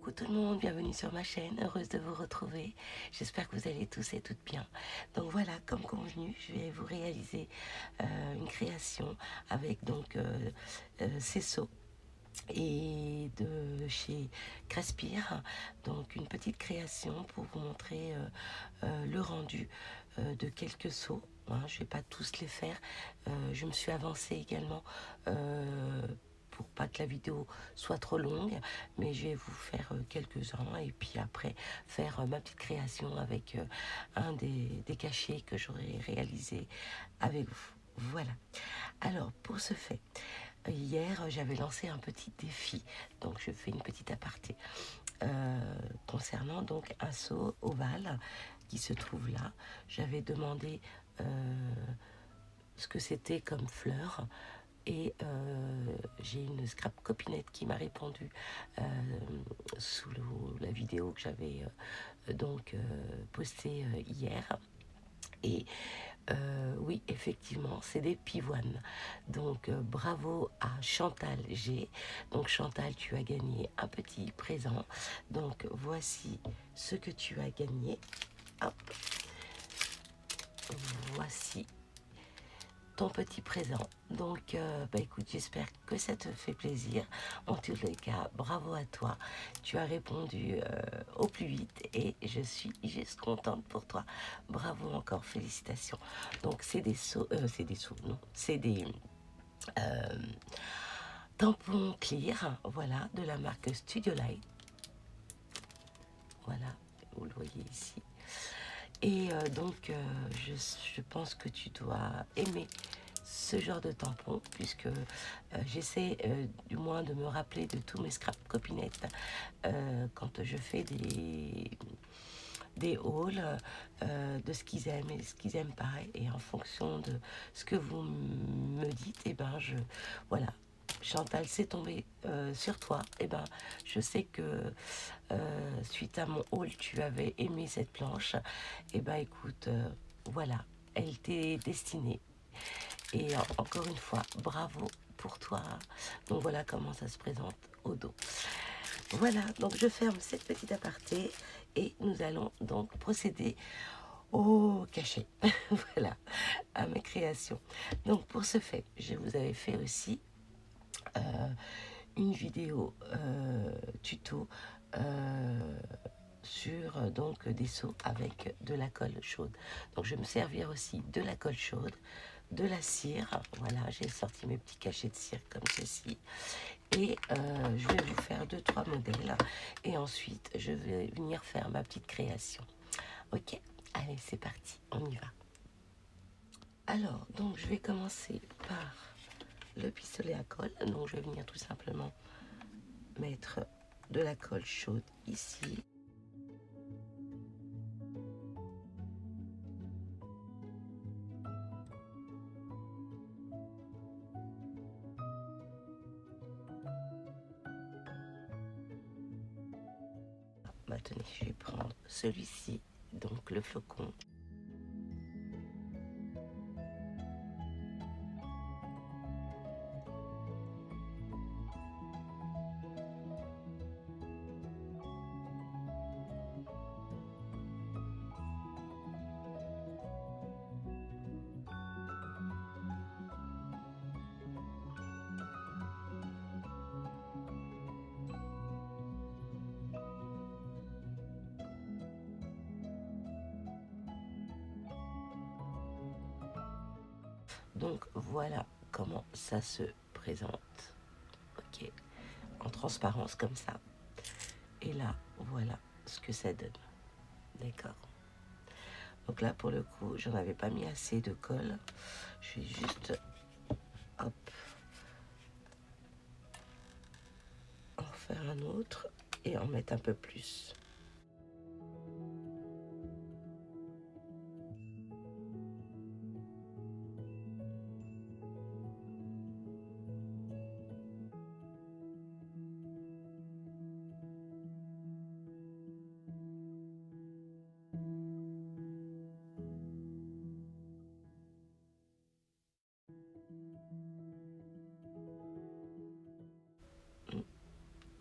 Coucou tout le monde, bienvenue sur ma chaîne, heureuse de vous retrouver. J'espère que vous allez tous et toutes bien. Donc voilà, comme convenu, je vais vous réaliser une création avec donc ces seaux et de chez Crespire. Donc une petite création pour vous montrer le rendu de quelques seaux. Hein, je ne vais pas tous les faire. Je me suis avancée également pour pas que la vidéo soit trop longue, mais je vais vous faire quelques-uns et puis après faire ma petite création avec un des cachets que j'aurai réalisé avec vous. Voilà. Alors pour ce fait, hier j'avais lancé un petit défi, donc je fais une petite aparté concernant donc un seau ovale qui se trouve là. J'avais demandé ce que c'était comme fleur. Et j'ai une scrap copinette qui m'a répondu sous la vidéo que j'avais donc postée hier. Et oui, effectivement, c'est des pivoines. Donc bravo à Chantal G. Donc Chantal, tu as gagné un petit présent. Donc voici ce que tu as gagné. Hop. Voici ton petit présent. Donc bah écoute, j'espère que ça te fait plaisir. En tous les cas, bravo à toi, tu as répondu au plus vite et je suis juste contente pour toi. Bravo encore, félicitations. Donc c'est des seaux, non, c'est des tampons clear, voilà, de la marque Studio Light. Voilà, vous le voyez ici. Et donc je pense que tu dois aimer ce genre de tampon, puisque j'essaie du moins de me rappeler de tous mes scrap copinettes quand je fais des hauls, de ce qu'ils aiment et ce qu'ils aiment pas, et en fonction de ce que vous me dites, et ben voilà. Chantal, c'est tombé sur toi. Et ben, je sais que suite à mon haul, tu avais aimé cette planche. Et ben, écoute, voilà, elle t'est destinée. Et encore une fois, bravo pour toi. Donc voilà comment ça se présente au dos. Voilà, donc je ferme cette petite aparté et nous allons donc procéder au cachet. Voilà, à mes créations. Donc pour ce fait, je vous avais fait aussi une vidéo tuto sur donc des seaux avec de la colle chaude. Donc je vais me servir aussi de la colle chaude, de la cire. Voilà, j'ai sorti mes petits cachets de cire comme ceci. Et je vais vous faire 2-3 modèles. Et ensuite, je vais venir faire ma petite création. Ok, allez, c'est parti, on y va. Alors, donc je vais commencer par le pistolet à colle. Donc je vais venir tout simplement mettre de la colle chaude ici. Maintenant, je vais prendre celui-ci, donc le flocon. Donc voilà comment ça se présente. Ok, en transparence comme ça. Et là, voilà ce que ça donne. D'accord. Donc là, pour le coup, j'en avais pas mis assez de colle. Je vais juste, hop, en faire un autre et en mettre un peu plus.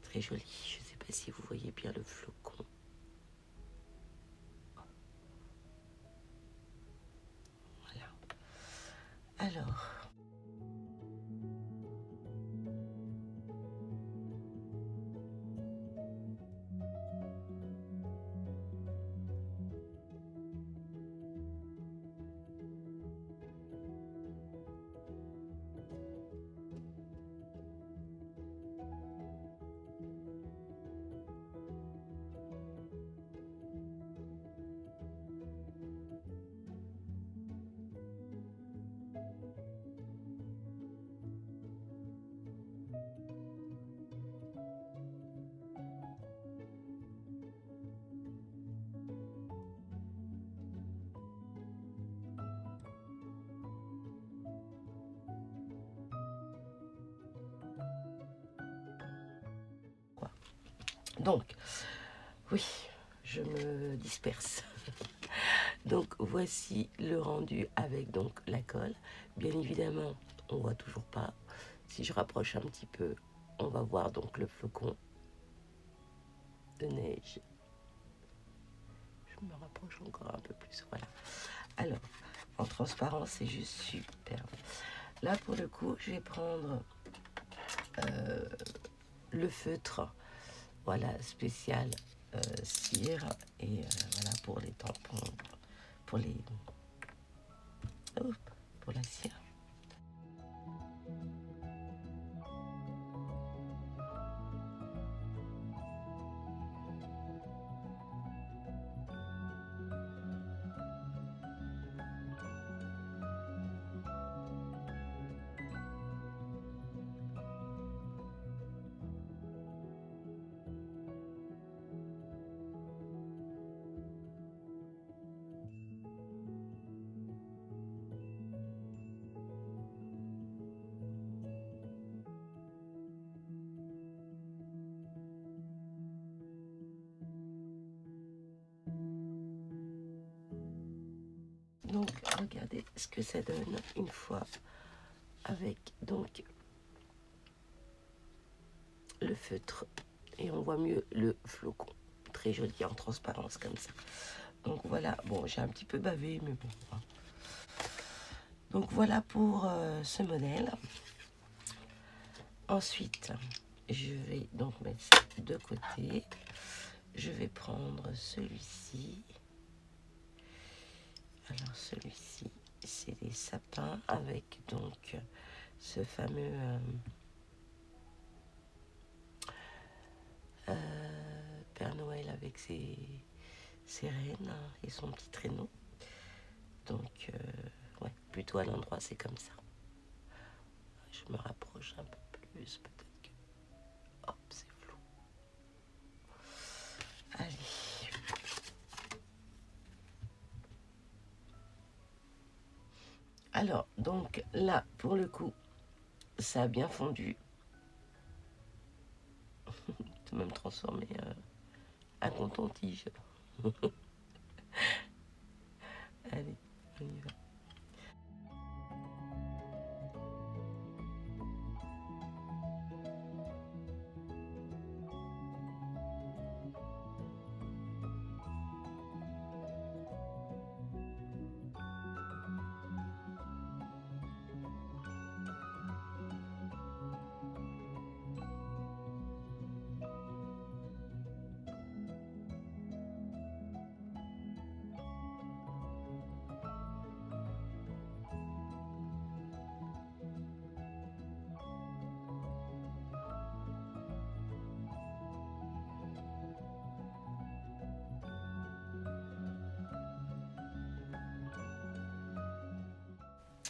Très joli, je sais pas si vous voyez bien le flocon. Voilà. Alors, donc, oui, je me disperse. Donc, voici le rendu avec donc la colle. Bien évidemment, on voit toujours pas. Si je rapproche un petit peu, on va voir donc le flocon de neige. Je me rapproche encore un peu plus, voilà. Alors, en transparence, c'est juste superbe. Là, pour le coup, je vais prendre le feutre, voilà, spécial cire, et voilà, pour les tampons, pour les... Hop, pour la cire. Donc, regardez ce que ça donne une fois avec donc le feutre, et on voit mieux le flocon. Très joli en transparence comme ça. Donc voilà, bon, j'ai un petit peu bavé, mais bon. Donc voilà pour ce modèle. Ensuite, je vais donc mettre ça de côté. Je vais prendre celui-ci. Alors celui-ci, c'est des sapins avec donc ce fameux Père Noël avec ses reines et son petit traîneau. Donc, ouais, plutôt à l'endroit, c'est comme ça. Je me rapproche un peu plus, peut-être que... Hop, c'est flou. Allez. Alors, donc là, pour le coup, ça a bien fondu. Tout même transformé un coton-tige. Allez, on y va.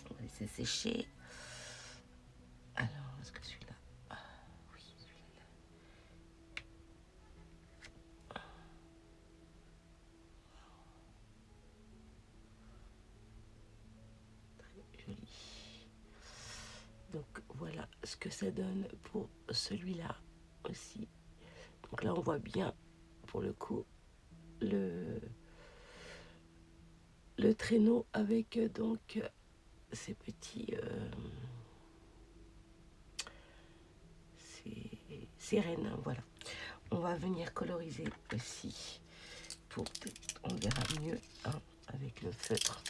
On va laisser sécher. Alors, est-ce que celui-là... Ah, oui, celui-là. Très joli. Donc, voilà ce que ça donne pour celui-là aussi. Donc là, on voit bien, pour le coup, le traîneau avec donc ces petits sirènes, voilà. on va venir coloriser aussi, pour on verra mieux hein, avec le feutre.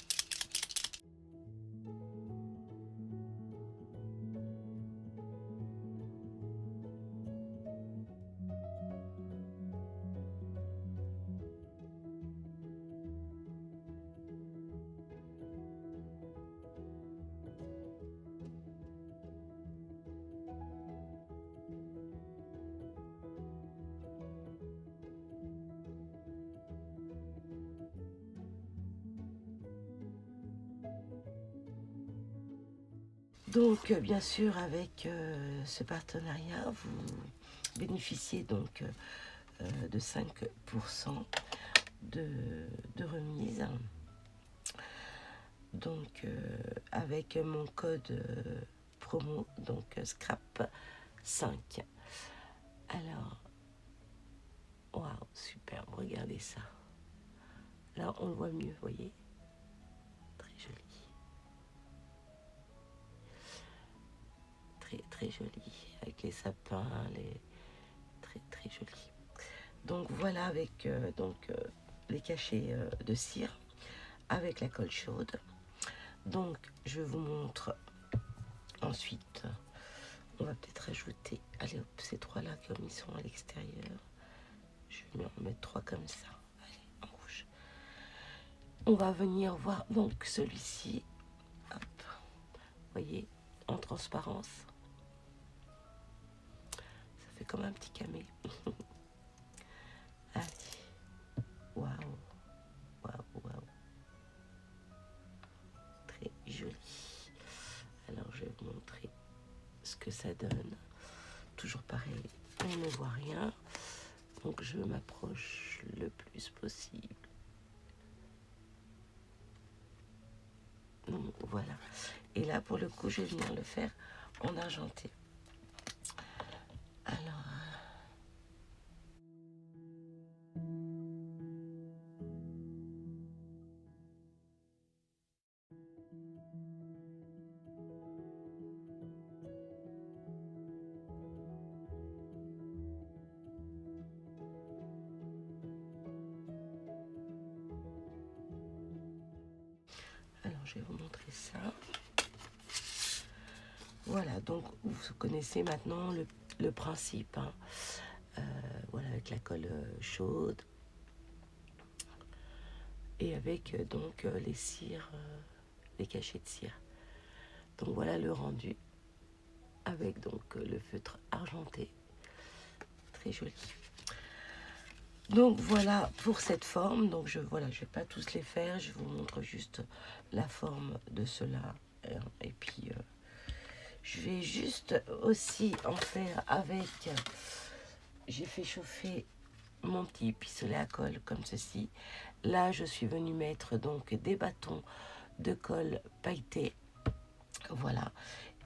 Donc, bien sûr, avec ce partenariat, vous bénéficiez donc de 5% de remise. Donc, avec mon code promo, donc scrap 5. Alors, waouh, superbe, regardez ça. Là, on le voit mieux, vous voyez. Très joli. Très joli, avec les sapins, très joli. Donc voilà avec les cachets de cire avec la colle chaude. Donc je vous montre ensuite, on va peut-être ajouter, allez hop, ces trois là comme ils sont à l'extérieur, je vais en mettre 3 comme ça, allez, en rouge. On va venir voir donc celui-ci, hop, vous voyez, en transparence. Ça fait comme un petit camé. Allez, waouh, waouh, waouh. Très joli. Alors je vais vous montrer ce que ça donne. Toujours pareil, on ne voit rien. Donc je m'approche le plus possible. Donc voilà. Et là pour le coup je vais venir le faire en argenté. Alors je vais vous montrer ça. Voilà, donc vous connaissez maintenant le principe. Hein. Voilà, avec la colle chaude. Et avec donc les cires, les cachets de cire. Donc voilà le rendu. Avec donc le feutre argenté. Très joli. Donc voilà pour cette forme. Donc je vais pas tous les faire. Je vous montre juste la forme de cela. Et puis je vais juste aussi en faire avec. J'ai fait chauffer mon petit pistolet à colle comme ceci. Là je suis venue mettre donc des bâtons de colle pailletés. Voilà.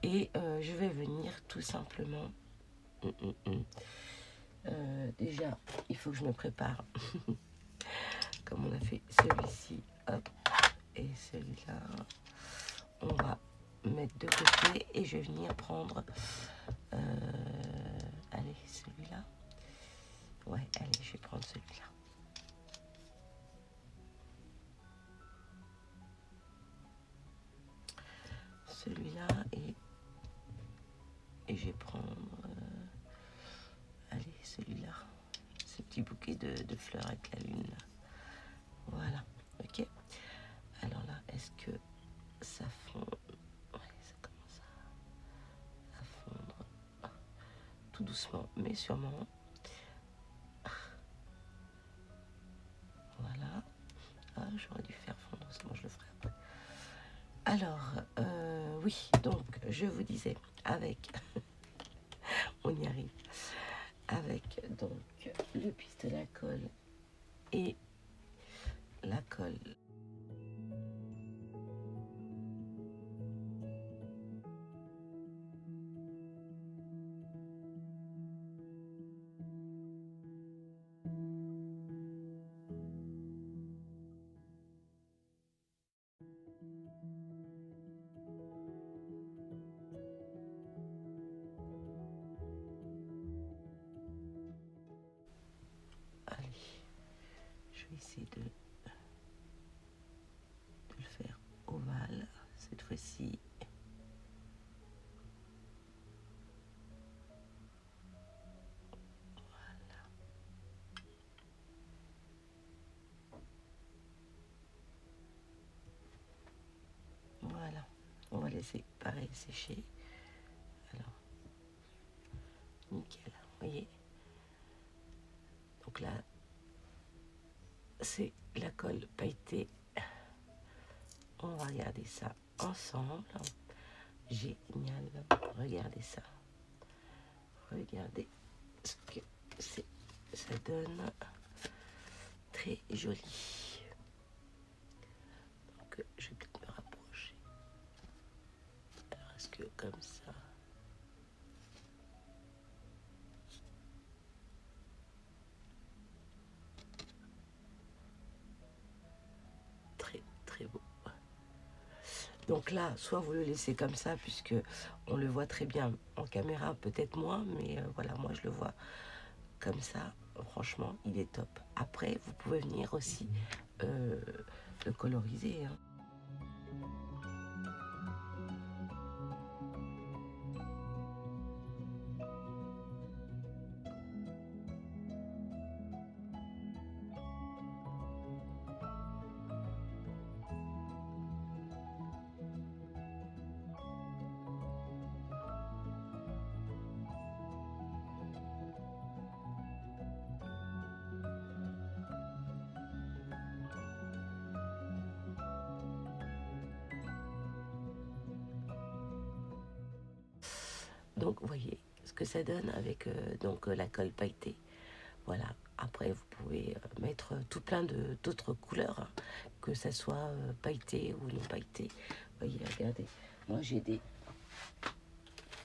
Et je vais venir tout simplement. Déjà, il faut que je me prépare. Comme on a fait celui-ci, hop, et celui-là, on va mettre de côté et je vais venir prendre, allez, celui-là. Ouais, allez, je vais prendre celui-là. Celui-là et je vais prendre, allez, celui-là. Ce petit bouquet de fleurs avec la lune. Là. Voilà, ok. Alors là, est-ce que ça fond? Ouais, ça commence à fondre. Tout doucement, mais sûrement. Voilà. Ah, j'aurais dû faire fondre, moi je le ferai après. Alors, oui, donc je vous disais, avec, on y arrive, avec donc le pistolet à colle et la colle. essayer de le faire ovale cette fois-ci. Voilà, on va laisser pareil sécher. Alors, nickel, vous voyez. Donc là, c'est la colle pailletée. On va regarder ça ensemble. Génial, regardez ça. Regardez ce que ça donne. Très joli. Donc je vais peut-être me rapprocher. Alors est-ce que comme ça, très très beau. Donc là, soit vous le laissez comme ça, puisque on le voit très bien en caméra, peut-être moins, mais voilà, moi je le vois comme ça. Franchement, il est top. Après, vous pouvez venir aussi le coloriser, hein. Donc, vous voyez ce que ça donne avec la colle pailletée. Voilà. Après, vous pouvez mettre tout plein d'autres couleurs, hein, que ça soit pailleté ou non pailleté. Vous voyez, regardez. Moi, j'ai des...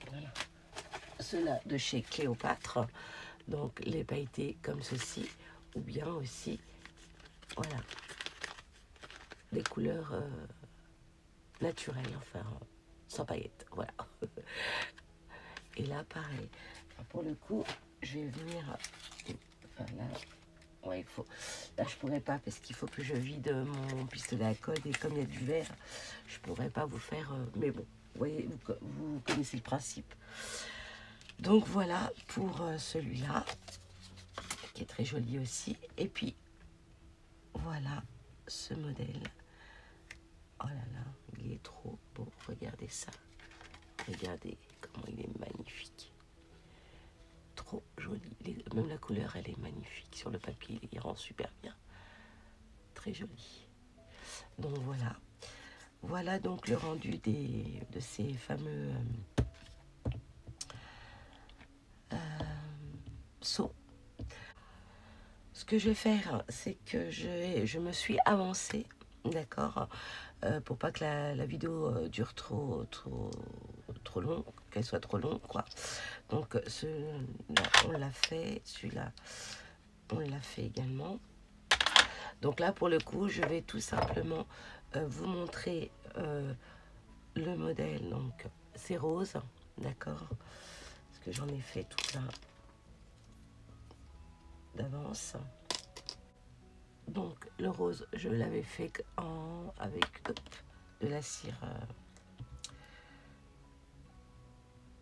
Voilà. Ceux-là de chez Cléopâtre. Donc, les pailletés comme ceci. Ou bien aussi, voilà, des couleurs naturelles, enfin, sans paillettes. Voilà. Et là, pareil. Pour le coup, je vais venir... Enfin, là... Ouais, il faut... Là, je pourrais pas parce qu'il faut que je vide mon pistolet à colle et comme il y a du verre, je pourrais pas vous faire... Mais bon, vous voyez, vous connaissez le principe. Donc voilà pour celui-là, qui est très joli aussi. Et puis, voilà ce modèle. Oh là là, il est trop beau. Regardez ça. Regardez comment il est magnifique. Trop joli. Même la couleur, elle est magnifique. Sur le papier, il rend super bien. Très joli. Donc voilà. Voilà donc le rendu de ces fameux seaux. Ce que je vais faire, c'est que je me suis avancée, d'accord, pour pas que la vidéo dure trop long, qu'elle soit trop longue, quoi. Donc celui-là, on l'a fait, celui-là, on l'a fait également. Donc là, pour le coup, je vais tout simplement vous montrer le modèle. Donc, c'est rose, d'accord, parce que j'en ai fait tout plein d'avance. Donc, le rose, je l'avais fait avec de la cire.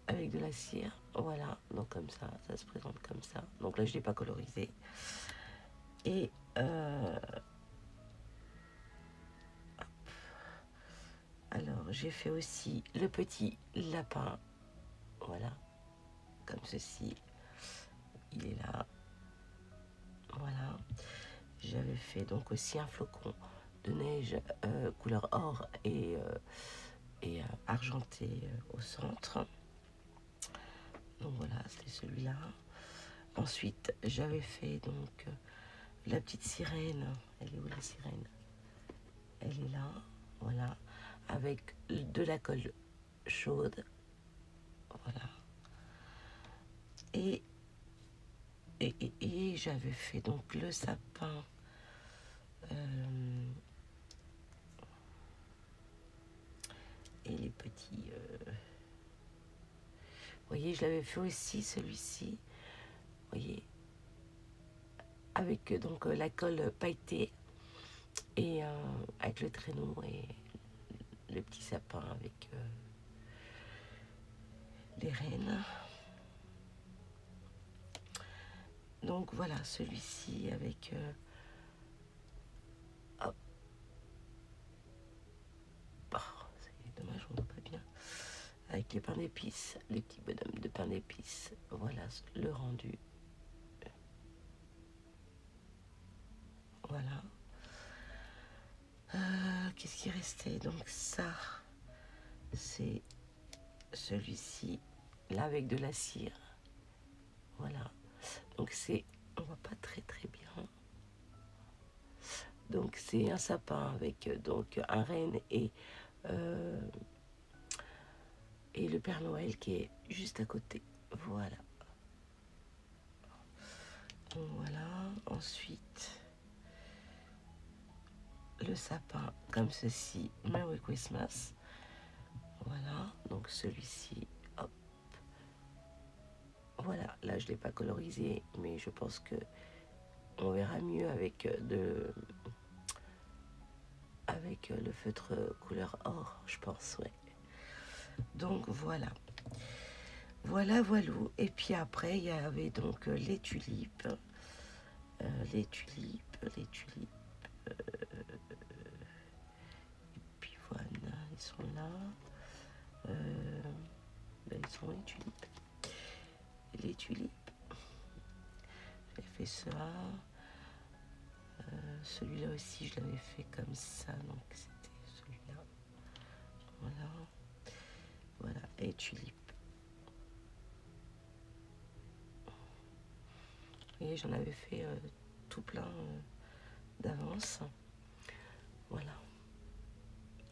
Avec de la cire, voilà. Donc, comme ça se présente comme ça. Donc là, je ne l'ai pas colorisé. Et alors, j'ai fait aussi le petit lapin. Voilà, comme ceci. Il est là. Voilà. J'avais fait donc aussi un flocon de neige couleur or et argenté au centre. Donc voilà, c'était celui-là. Ensuite, j'avais fait donc la petite sirène. Elle est où la sirène? Elle est là, voilà, avec de la colle chaude. Voilà. Et j'avais fait donc le sapin et les petits... Vous voyez, je l'avais fait aussi, celui-ci. Vous voyez, avec donc la colle pailletée et avec le traîneau et le petit sapin avec les rennes. Donc voilà, celui-ci avec hop. Oh, c'est dommage, on ne voit pas bien. Avec les pains d'épices, les petits bonhommes de pain d'épices. Voilà le rendu. Voilà. Qu'est-ce qui restait? Donc ça, c'est celui-ci, là avec de la cire. Voilà. Donc c'est, on voit pas très bien. Donc c'est un sapin avec donc un renne et le Père Noël qui est juste à côté. Voilà. Donc voilà. Ensuite, le sapin comme ceci. Merry Christmas. Voilà. Donc celui-ci. Hop. Voilà. Là, je ne l'ai pas colorisé, mais je pense que on verra mieux avec le feutre couleur or, je pense, ouais. Donc voilà. Voilà. Et puis après, il y avait donc les tulipes. Les pivoines, ils sont là. Ils sont où, les tulipes? Les tulipes. J'ai fait ça. Celui-là aussi, je l'avais fait comme ça, donc c'était celui-là. Voilà. Et tulipes. Et j'en avais fait tout plein d'avance. Voilà.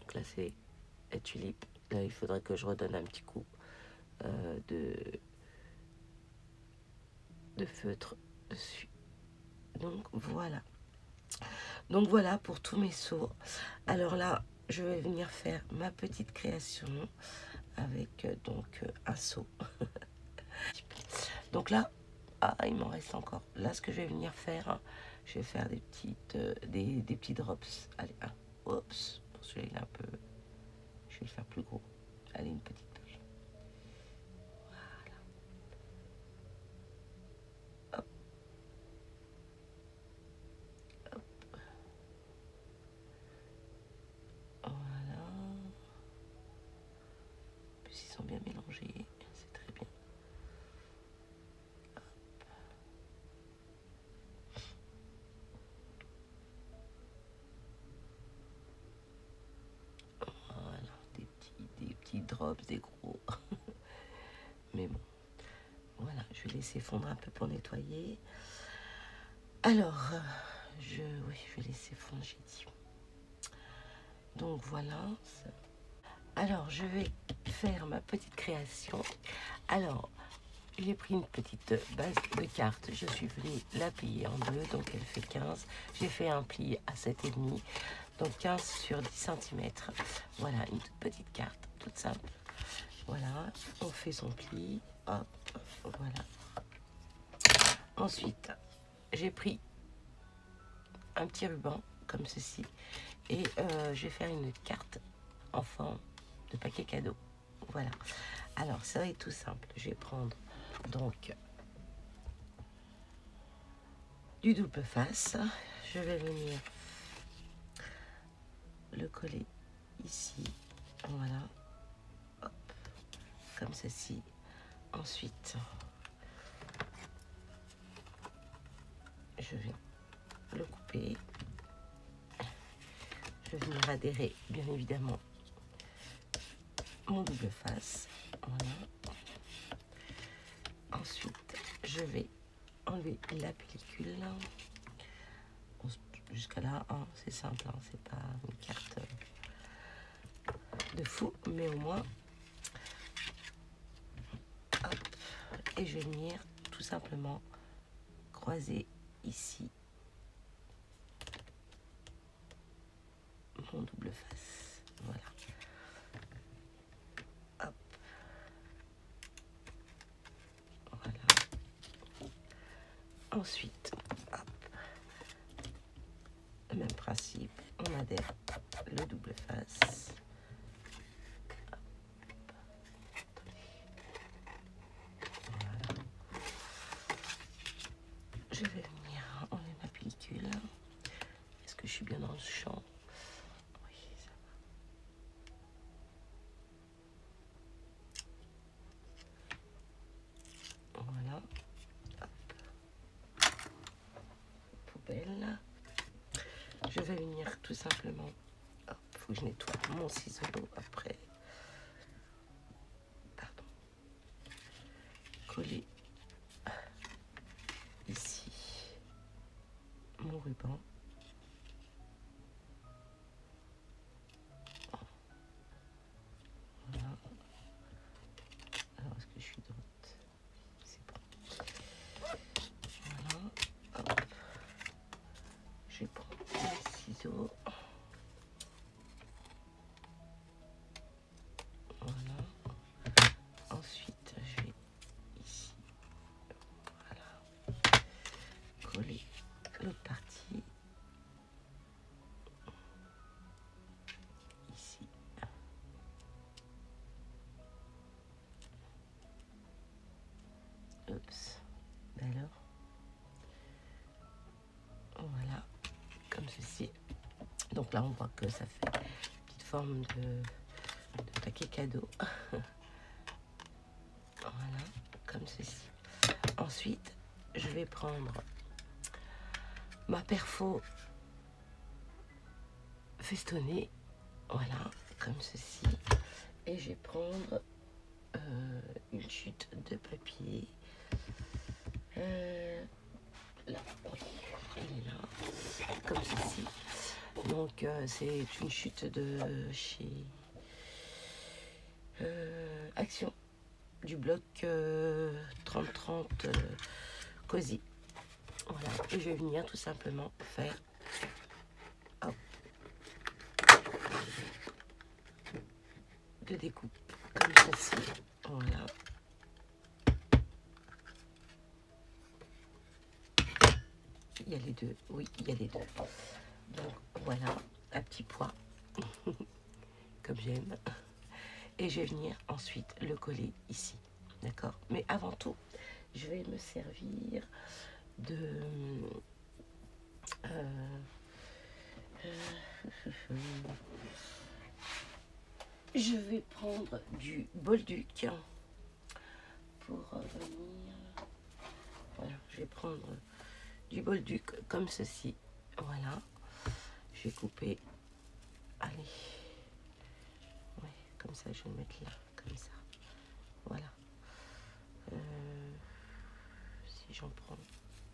Donc là, c'est les tulipes. Là, il faudrait que je redonne un petit coup de feutre dessus. Donc voilà pour tous mes seaux. Alors là, je vais venir faire ma petite création avec un seau. Donc là, il m'en reste encore. Là, ce que je vais venir faire, je vais faire des petits drops. Allez, oups, pour celui-là, il est un peu... Je vais le faire plus gros. Allez, une petite page. Voilà. Hop. Hop. Voilà. En plus, ils sont bien mélangés. C'est très bien. Voilà, des petits drops, des gros. Mais bon, voilà, je vais laisser fondre un peu pour nettoyer. Alors, je vais laisser fondre, j'ai dit. Donc voilà. Alors, je vais faire ma petite création. Alors, j'ai pris une petite base de cartes. Je suis venue la plier en deux, donc elle fait 15. J'ai fait un pli à 7,5, donc 15 sur 10 cm. Voilà, une toute petite carte, toute simple. Voilà, on fait son pli. Hop, voilà. Ensuite, j'ai pris un petit ruban, comme ceci. Et je vais faire une carte en forme de paquet cadeau. Voilà. Alors, ça va être tout simple. Je vais prendre donc du double face. Je vais venir le coller ici. Voilà. Hop. Comme ceci. Ensuite, je vais le couper. Je vais venir adhérer, bien évidemment, mon double face. Voilà. Ensuite, je vais enlever la pellicule. Jusqu'à là, c'est simple, c'est pas une carte de fou, mais au moins, hop, et je vais venir tout simplement croiser ici mon double face. Voilà. Hop. Voilà. Ensuite, hop. principe, on adhère le double face. Voilà. Je vais venir enlever ma pellicule. Est-ce que je suis bien dans le champ? Oui, ça va. Voilà. Hop. Poubelle. Je vais venir tout simplement. Hop, faut que je nettoie mon ciseau après. Pardon. Coller ici mon ruban. Voilà. Alors, est-ce que je suis droite? C'est bon. Voilà. Hop. Je vais prendre les ciseaux. Voilà. Ensuite, je vais ici. Voilà. Coller l'autre partie. Ici. Oups. Alors. Voilà. Comme ceci. Donc là, on voit que ça fait une petite forme de paquet cadeau. Voilà, comme ceci. Ensuite, je vais prendre ma perfo festonnée. Voilà, comme ceci. Et je vais prendre une chute de papier. Là, oui, elle est là, comme ceci. Donc, c'est une chute de chez Action, du bloc 30-30 Cosy. Voilà, et je vais venir tout simplement faire hop, de découpe comme ceci. Voilà. Il y a les deux, oui, il y a les deux. Donc voilà, un petit pois, comme j'aime. Et je vais venir ensuite le coller ici, d'accord? Mais avant tout, je vais me servir de... je vais prendre du Bolduc pour venir... Voilà, je vais prendre du Bolduc comme ceci. Voilà, je vais couper. Allez, ouais, comme ça, je vais le mettre là, comme ça. Voilà. Si j'en prends,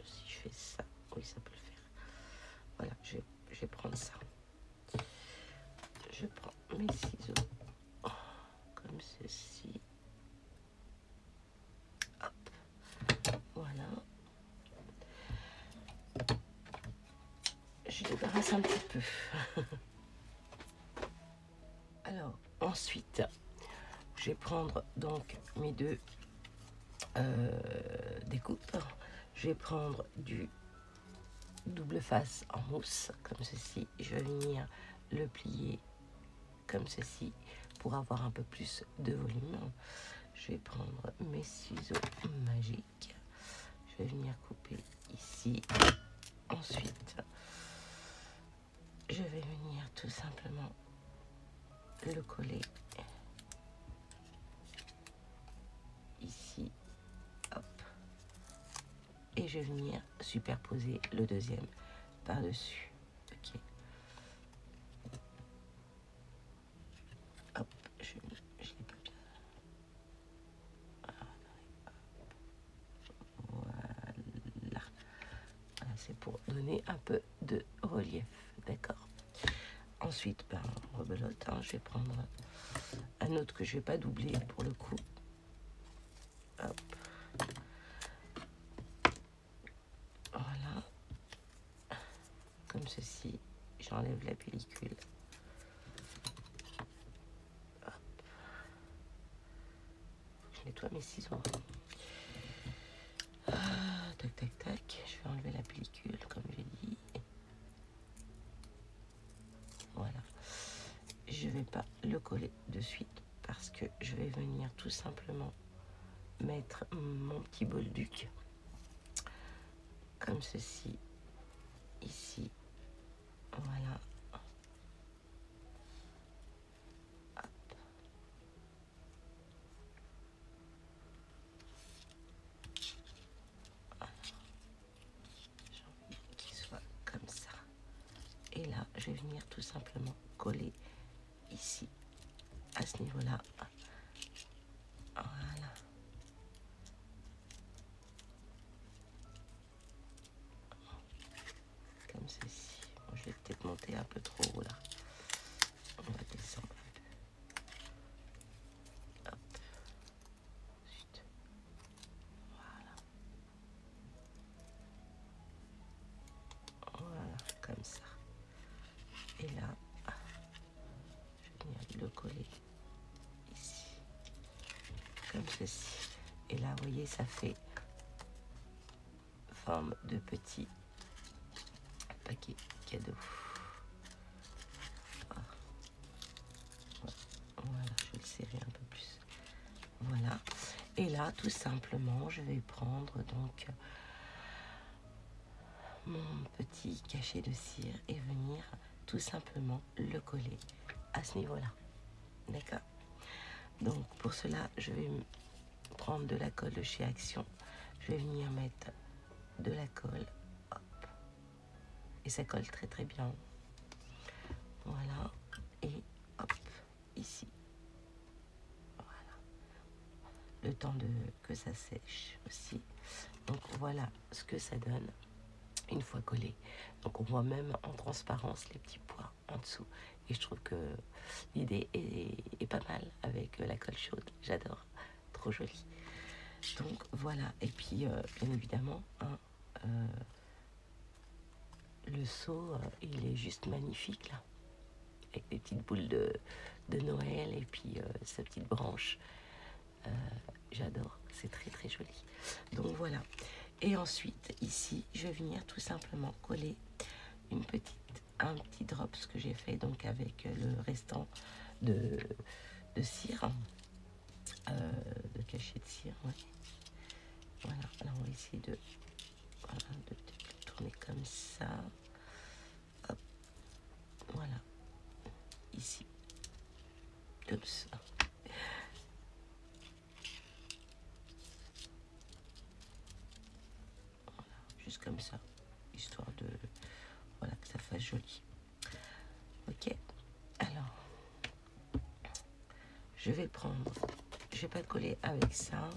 si je fais ça, oui, ça peut le faire. Voilà, je vais prendre ça. Je prends mes ciseaux comme ceci. Hop, voilà. Je débarrasse un petit peu. Alors, ensuite, je vais prendre donc mes deux découpes. Je vais prendre du double face en mousse, comme ceci. Je vais venir le plier comme ceci pour avoir un peu plus de volume. Je vais prendre mes ciseaux magiques. Je vais venir couper ici. Ensuite, je vais venir tout simplement le coller ici. Hop. Et je vais venir superposer le deuxième par-dessus. Ok. Hop, je l'ai pas bien. Voilà. Voilà, c'est pour donner un peu de relief, d'accord. Ensuite, ben, rebelote, hein, je vais prendre un autre que je vais pas doubler pour le coup. Hop. Voilà. Comme ceci. J'enlève la pellicule. Hop. Je nettoie mes ciseaux. Tac, tac, tac. Je vais enlever la pellicule, comme j'ai dit. coller de suite parce que je vais venir tout simplement mettre mon petit bolduc comme ceci, ici, voilà. Hop. J'ai envie qu'il soit comme ça. Et là, je vais venir tout simplement coller ici, à ce niveau-là. Voilà. Comme ceci. Bon, je vais peut-être monter un peu trop haut là. On va descendre un peu. Hop. Ensuite. Voilà. Voilà, comme ça. Et là, je vais venir le coller ici. Comme ceci. Et là, vous voyez, ça fait forme de petit paquet cadeau. Voilà, je vais le serrer un peu plus. Voilà. Et là, tout simplement, je vais prendre donc mon petit cachet de cire et venir tout simplement le coller à ce niveau-là. D'accord? Donc, pour cela, je vais prendre de la colle de chez Action. Je vais venir mettre de la colle. Hop. Et ça colle très très bien. Voilà. Et hop, ici. Voilà. Le temps que ça sèche aussi. Donc voilà ce que ça donne une fois collé. Donc on voit même en transparence les petits pois en dessous. Et je trouve que l'idée est pas mal avec la colle chaude. J'adore. Trop joli. Donc voilà. Et puis bien évidemment, hein, le seau, il est juste magnifique là. Avec des petites boules de Noël et puis sa petite branche. J'adore, c'est très très joli. Donc voilà. Et ensuite, ici, je vais venir tout simplement coller un petit drop, ce que j'ai fait donc avec le restant de cire, de cachet de cire. Ouais. Voilà, alors on va essayer de tourner comme ça. Hop. Voilà, ici. Oups. Juste comme ça, histoire de voilà que ça fasse joli. Ok, alors je vais pas coller avec ça,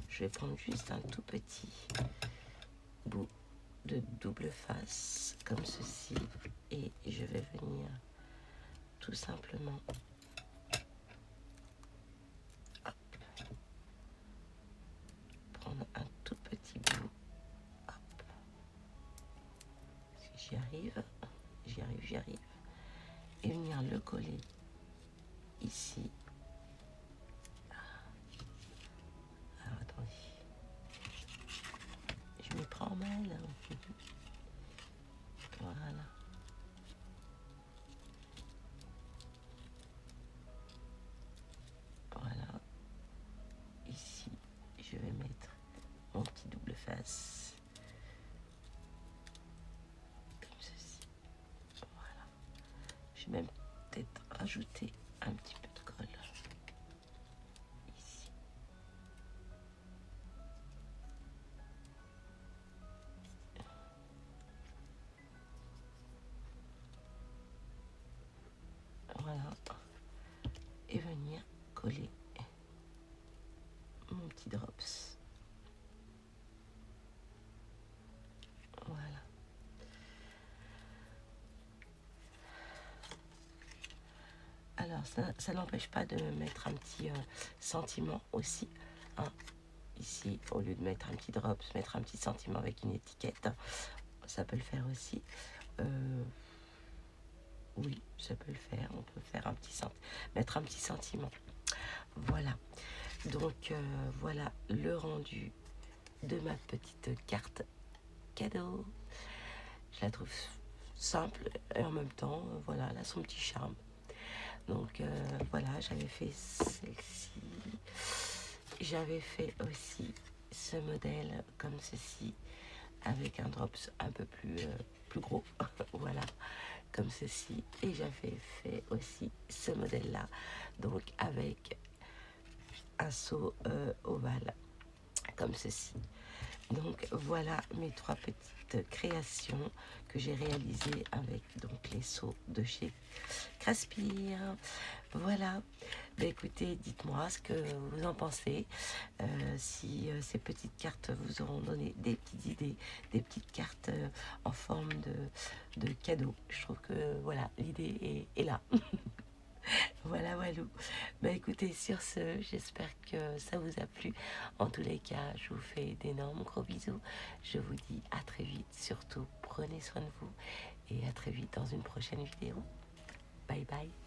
je vais prendre juste un tout petit bout de double face comme ceci et je vais venir tout simplement prendre un tout petit bout. Hop. Si j'y arrive, et venir le coller ici. Alors attendez, je m'y prends mal. Voilà. Voilà. Ici, je vais mettre mon petit double face. Comme ceci. Voilà. Je vais même peut-être rajouter un petit peu de colle. Ici. Voilà. Et venir coller mon petit drops. Voilà. Alors ça n'empêche pas de mettre un petit sentiment aussi. Hein. Ici, au lieu de mettre un petit drops, mettre un petit sentiment avec une étiquette. Ça peut le faire aussi. Oui, ça peut le faire. On peut faire mettre un petit sentiment. Voilà. Donc voilà le rendu de ma petite carte cadeau. Je la trouve simple et en même temps, voilà, elle a son petit charme. Donc voilà, j'avais fait celle-ci. J'avais fait aussi ce modèle comme ceci, avec un drops un peu plus gros, voilà, comme ceci. Et j'avais fait aussi ce modèle-là, donc avec un seau ovale, comme ceci. Donc voilà mes 3 petites créations que j'ai réalisées avec donc les seaux de chez Craspir. Voilà, bah, écoutez, dites-moi ce que vous en pensez, si ces petites cartes vous auront donné des petites idées, des petites cartes en forme de cadeau. Je trouve que voilà, l'idée est là. Voilà, Walou. Bah écoutez, sur ce, j'espère que ça vous a plu. En tous les cas, je vous fais d'énormes gros bisous. Je vous dis à très vite. Surtout, prenez soin de vous et à très vite dans une prochaine vidéo. Bye bye.